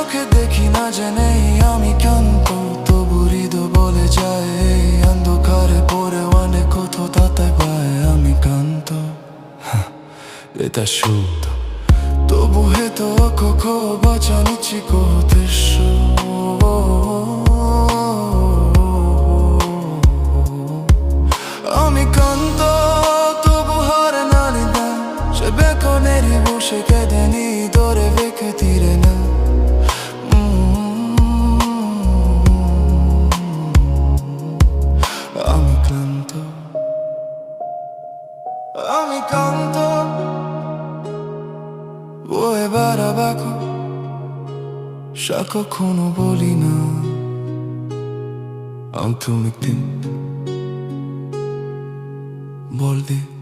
চোখে দেখি না জেনে আমি ক্লান্ত, তবু হৃদয় বলে যায় এই অন্ধকারে পড়ে অনেক কোথাও তাতে পায় আমি ক্লান্ত। এটা শুদ্ধ তবু হেতো কোকো বাঁচানিচ্ছি কোতেশ আমি ক্লান্ত তবু হারে না নিদা সে বেকনেরই বসে কেঁদে নি দরে বেঁকে তীরে না আমি ক্লান্ত আমি ক্লান্ত বয়ে বাড়াবাকো সাকো কোনো বলি না Altı unuttum Boldi